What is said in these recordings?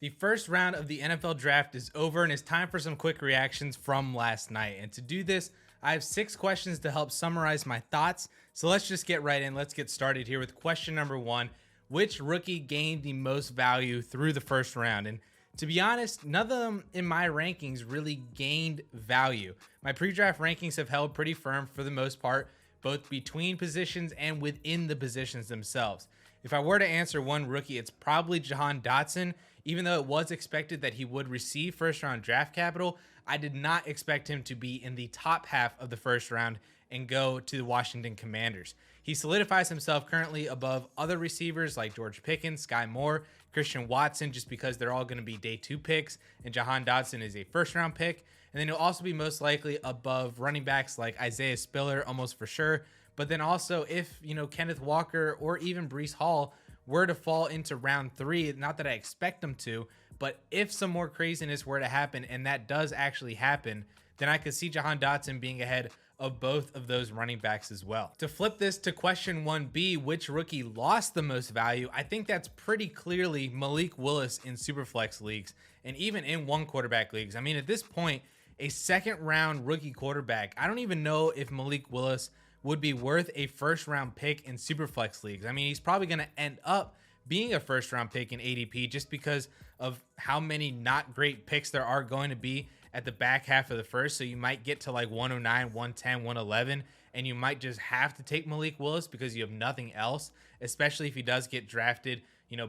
The first round of the NFL draft is over and it's time for some quick reactions from last night. And to do this, I have 6 questions to help summarize my thoughts. So let's just get right in. Let's get started here with question number 1. Which rookie gained the most value through the first round? And to be honest, none of them in my rankings really gained value. My pre-draft rankings have held pretty firm for the most part, both between positions and within the positions themselves. If I were to answer one rookie, it's probably Jahan Dotson. Even though it was expected that he would receive first round draft capital, I did not expect him to be in the top half of the first round and go to the Washington Commanders. He solidifies himself currently above other receivers like George Pickens, Sky Moore, Christian Watson, just because they're all going to be day 2 picks, and Jahan Dotson is a first round pick. And then he'll also be most likely above running backs like Isaiah Spiller, almost for sure. But then also if, Kenneth Walker or even Breece Hall were to fall into round 3, not that I expect them to, but if some more craziness were to happen, and that does actually happen, then I could see Jahan Dotson being ahead of both of those running backs as well. To flip this to question 1B, which rookie lost the most value? I think that's pretty clearly Malik Willis in Superflex leagues and even in one quarterback leagues. I mean, at this point, a second round rookie quarterback, I don't even know if Malik Willis would be worth a first round pick in Superflex leagues. I mean, he's probably going to end up being a first round pick in ADP just because of how many not great picks there are going to be at the back half of the first. So you might get to like 109, 110, 111, and you might just have to take Malik Willis because you have nothing else, especially if he does get drafted,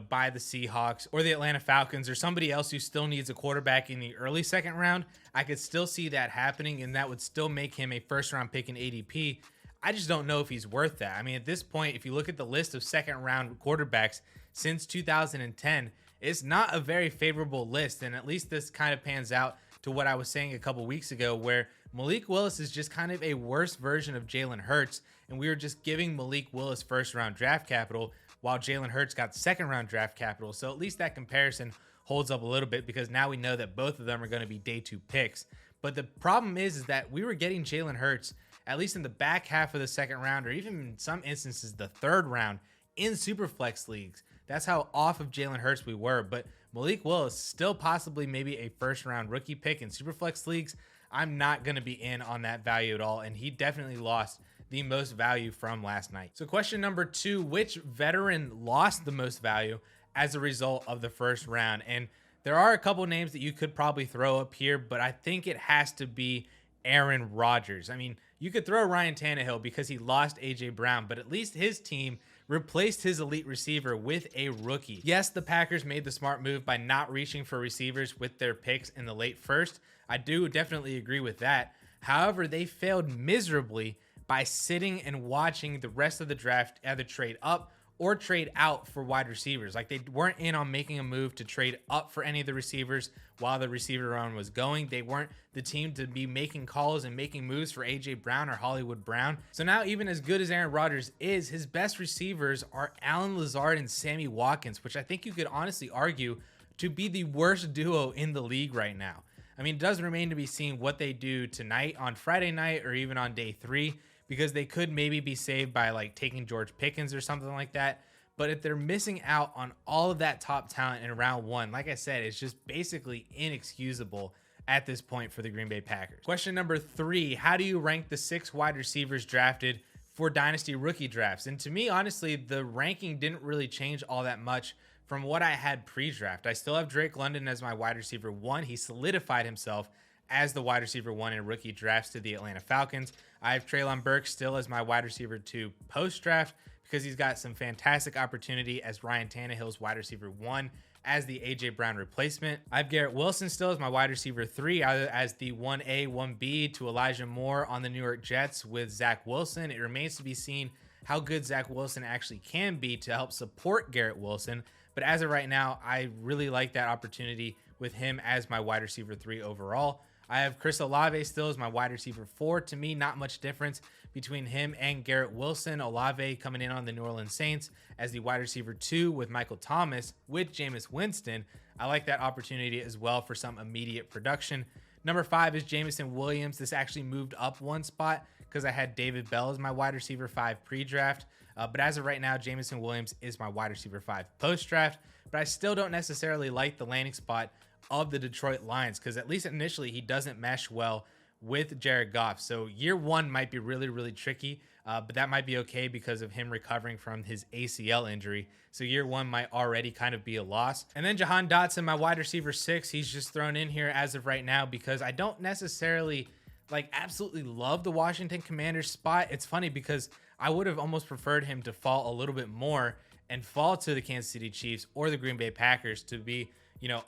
by the Seahawks or the Atlanta Falcons or somebody else who still needs a quarterback in the early second round. I could still see that happening, and that would still make him a first round pick in ADP. I just don't know if he's worth that. I mean, at this point, if you look at the list of second round quarterbacks since 2010, it's not a very favorable list. And at least this kind of pans out to what I was saying a couple weeks ago, where Malik Willis is just kind of a worse version of Jalen Hurts. And we were just giving Malik Willis first round draft capital while Jalen Hurts got second round draft capital. So at least that comparison holds up a little bit because now we know that both of them are going to be day 2 picks. But the problem is that we were getting Jalen Hurts at least in the back half of the second round, or even in some instances the third round in Superflex leagues. That's how off of Jalen Hurts we were. But Malik Willis, still possibly maybe a first round rookie pick in Superflex leagues. I'm not going to be in on that value at all. And he definitely lost the most value from last night. So question number 2, which veteran lost the most value as a result of the first round? And there are a couple names that you could probably throw up here, but I think it has to be Aaron Rodgers. I mean, you could throw Ryan Tannehill because he lost AJ Brown, but at least his team replaced his elite receiver with a rookie. Yes, the Packers made the smart move by not reaching for receivers with their picks in the late first. I do definitely agree with that. However, they failed miserably by sitting and watching the rest of the draft either trade up or trade out for wide receivers. Like, they weren't in on making a move to trade up for any of the receivers while the receiver round was going. They weren't the team to be making calls and making moves for AJ Brown or Hollywood Brown. So now, even as good as Aaron Rodgers is, his best receivers are Allen Lazard and Sammy Watkins, which I think you could honestly argue to be the worst duo in the league right now. I mean, it does remain to be seen what they do tonight on Friday night or even on day 3, because they could maybe be saved by like taking George Pickens or something like that. But if they're missing out on all of that top talent in round 1, like I said, it's just basically inexcusable at this point for the Green Bay Packers. Question number 3, how do you rank the 6 wide receivers drafted for Dynasty rookie drafts? And to me, honestly, the ranking didn't really change all that much from what I had pre-draft. I still have Drake London as my wide receiver 1. He solidified himself as the wide receiver 1 in rookie drafts to the Atlanta Falcons. I have Treylon Burks still as my wide receiver 2 post-draft because he's got some fantastic opportunity as Ryan Tannehill's wide receiver 1 as the AJ Brown replacement. I have Garrett Wilson still as my wide receiver 3, either as the 1A, 1B to Elijah Moore on the New York Jets with Zach Wilson. It remains to be seen how good Zach Wilson actually can be to help support Garrett Wilson. But as of right now, I really like that opportunity with him as my wide receiver 3 overall. I have Chris Olave still as my wide receiver 4. To me, not much difference between him and Garrett Wilson. Olave coming in on the New Orleans Saints as the wide receiver 2 with Michael Thomas with Jameis Winston. I like that opportunity as well for some immediate production. Number 5 is Jamison Williams. This actually moved up one spot because I had David Bell as my wide receiver 5 pre-draft. But as of right now, Jameson Williams is my wide receiver 5 post-draft. But I still don't necessarily like the landing spot of the Detroit Lions, because at least initially he doesn't mesh well with Jared Goff. So year one might be really, really tricky, but that might be okay because of him recovering from his ACL injury. So year one might already kind of be a loss. And then Jahan Dotson, my wide receiver 6, he's just thrown in here as of right now because I don't necessarily absolutely love the Washington Commanders spot. It's funny because I would have almost preferred him to fall a little bit more and fall to the Kansas City Chiefs or the Green Bay Packers to be,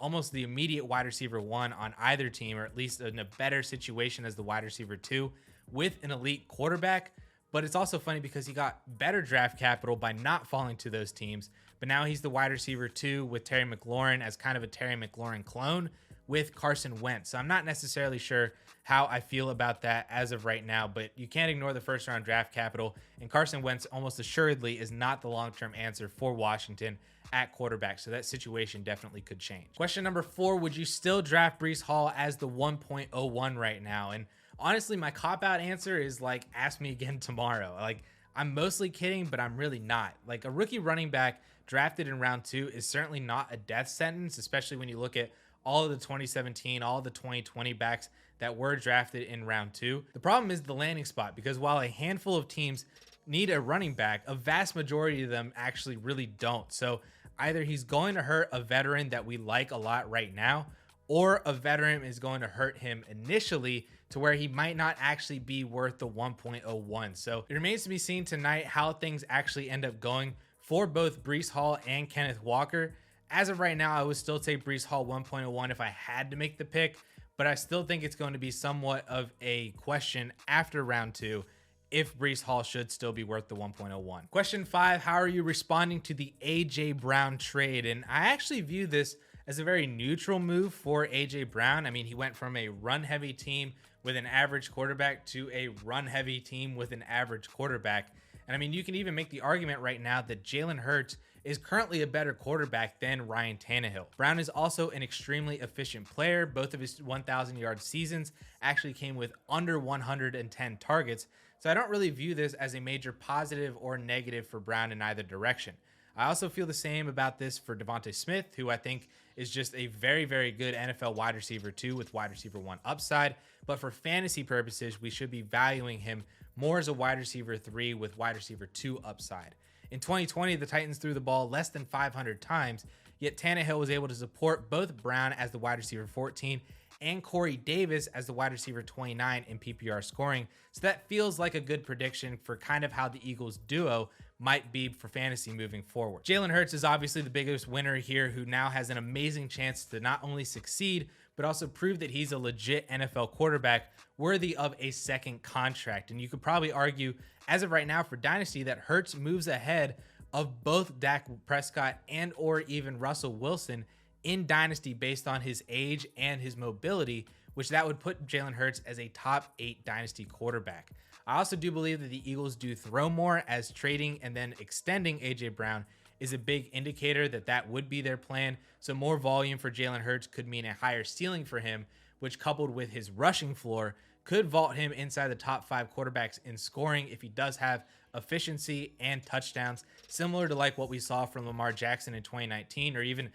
almost the immediate wide receiver 1 on either team, or at least in a better situation as the wide receiver 2 with an elite quarterback. But it's also funny because he got better draft capital by not falling to those teams. But now he's the wide receiver 2 with Terry McLaurin as kind of a Terry McLaurin clone with Carson Wentz. So I'm not necessarily sure how I feel about that as of right now, but you can't ignore the first round draft capital, and Carson Wentz almost assuredly is not the long-term answer for Washington at quarterback. So that situation definitely could change. Question number 4, would you still draft Breece Hall as the 1.01 right now? And honestly, my cop-out answer is ask me again tomorrow. I'm mostly kidding, but I'm really not. A rookie running back drafted in round 2 is certainly not a death sentence, especially when you look at all of the 2017, all of the 2020 backs that were drafted in round 2. The problem is the landing spot, because while a handful of teams need a running back, a vast majority of them actually really don't. So either he's going to hurt a veteran that we like a lot right now, or a veteran is going to hurt him initially to where he might not actually be worth the 1.01. So it remains to be seen tonight how things actually end up going for both Breece Hall and Kenneth Walker. As of right now, I would still take Breece Hall 1.01 if I had to make the pick, but I still think it's going to be somewhat of a question after round 2 if Breece Hall should still be worth the 1.01. Question 5, how are you responding to the AJ Brown trade? And I actually view this as a very neutral move for AJ Brown. I mean, he went from a run-heavy team with an average quarterback to a run-heavy team with an average quarterback. And I mean, you can even make the argument right now that Jalen Hurts is currently a better quarterback than Ryan Tannehill. Brown is also an extremely efficient player. Both of his 1,000-yard seasons actually came with under 110 targets. So I don't really view this as a major positive or negative for Brown in either direction. I also feel the same about this for Devontae Smith, who I think is just a very, very good NFL wide receiver 2 with wide receiver 1 upside. But for fantasy purposes, we should be valuing him more as a wide receiver 3 with wide receiver 2 upside. In 2020, the Titans threw the ball less than 500 times, yet Tannehill was able to support both Brown as the wide receiver 14 and Corey Davis as the wide receiver 29 in PPR scoring. So that feels like a good prediction for kind of how the Eagles duo might be for fantasy moving forward. Jalen Hurts is obviously the biggest winner here, who now has an amazing chance to not only succeed, but also prove that he's a legit NFL quarterback worthy of a second contract. And you could probably argue, as of right now for Dynasty, that Hurts moves ahead of both Dak Prescott and or even Russell Wilson in Dynasty based on his age and his mobility, which that would put Jalen Hurts as a top 8 Dynasty quarterback. I also do believe that the Eagles do throw more, as trading and then extending AJ Brown is a big indicator that that would be their plan. So more volume for Jalen Hurts could mean a higher ceiling for him, which coupled with his rushing floor could vault him inside the top 5 quarterbacks in scoring if he does have efficiency and touchdowns, similar to what we saw from Lamar Jackson in 2019, or even,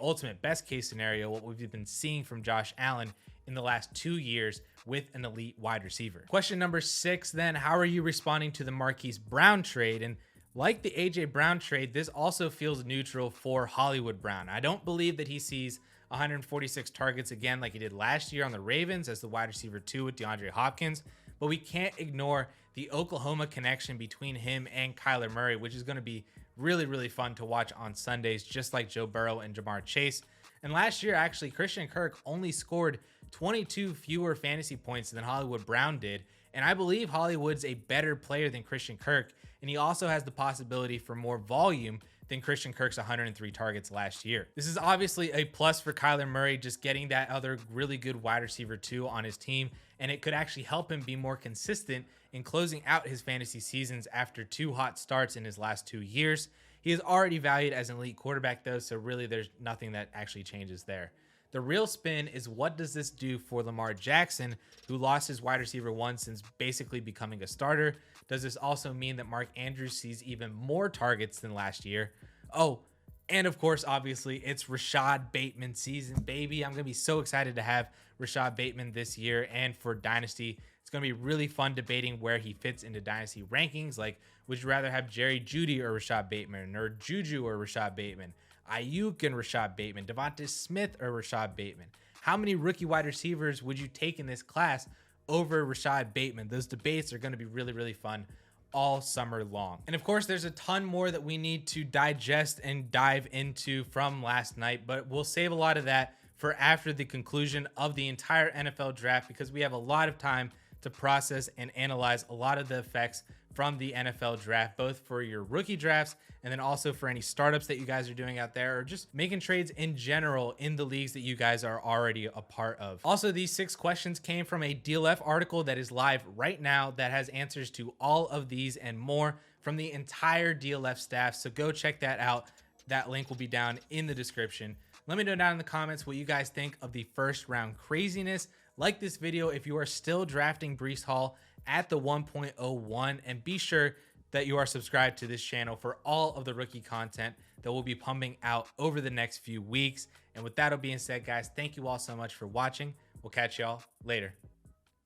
ultimate best case scenario, what we've been seeing from Josh Allen in the last 2 years with an elite wide receiver. Question number 6 then, how are you responding to the Marquise Brown trade? And like the AJ Brown trade, this also feels neutral for Hollywood Brown. I don't believe that he sees 146 targets again like he did last year on the Ravens as the wide receiver 2 with DeAndre Hopkins, but we can't ignore the Oklahoma connection between him and Kyler Murray, which is going to be really, really fun to watch on Sundays, just like Joe Burrow and Jamar Chase. And last year, actually, Christian Kirk only scored 22 fewer fantasy points than Hollywood Brown did. And I believe Hollywood's a better player than Christian Kirk, and he also has the possibility for more volume than Christian Kirk's 103 targets last year. This is obviously a plus for Kyler Murray, just getting that other really good wide receiver 2 on his team, and it could actually help him be more consistent in closing out his fantasy seasons after 2 hot starts in his last 2 years. He is already valued as an elite quarterback though, so really there's nothing that actually changes there. The real spin is, what does this do for Lamar Jackson, who lost his wide receiver one since basically becoming a starter? Does this also mean that Mark Andrews sees even more targets than last year? Oh, and of course, obviously, it's Rashad Bateman season, baby. I'm going to be so excited to have Rashad Bateman this year. And for Dynasty, it's going to be really fun debating where he fits into Dynasty rankings. Like, would you rather have Jerry Jeudy or Rashad Bateman, or Juju or Rashad Bateman, Ayuk and Rashad Bateman, Devonta Smith or Rashad Bateman? How many rookie wide receivers would you take in this class over Rashad Bateman? Those debates are going to be really, really fun all summer long. And of course, there's a ton more that we need to digest and dive into from last night, but we'll save a lot of that for after the conclusion of the entire NFL draft, because we have a lot of time to process and analyze a lot of the effects from the NFL draft, both for your rookie drafts and then also for any startups that you guys are doing out there, or just making trades in general in the leagues that you guys are already a part of. Also, these 6 questions came from a DLF article that is live right now that has answers to all of these and more from the entire DLF staff. So go check that out. That link will be down in the description. Let me know down in the comments what you guys think of the first round craziness. Like this video if you are still drafting Breece Hall at the 1.01, and be sure that you are subscribed to this channel for all of the rookie content that will be pumping out over the next few weeks. And with that all being said, guys, thank you all so much for watching. We'll catch y'all later.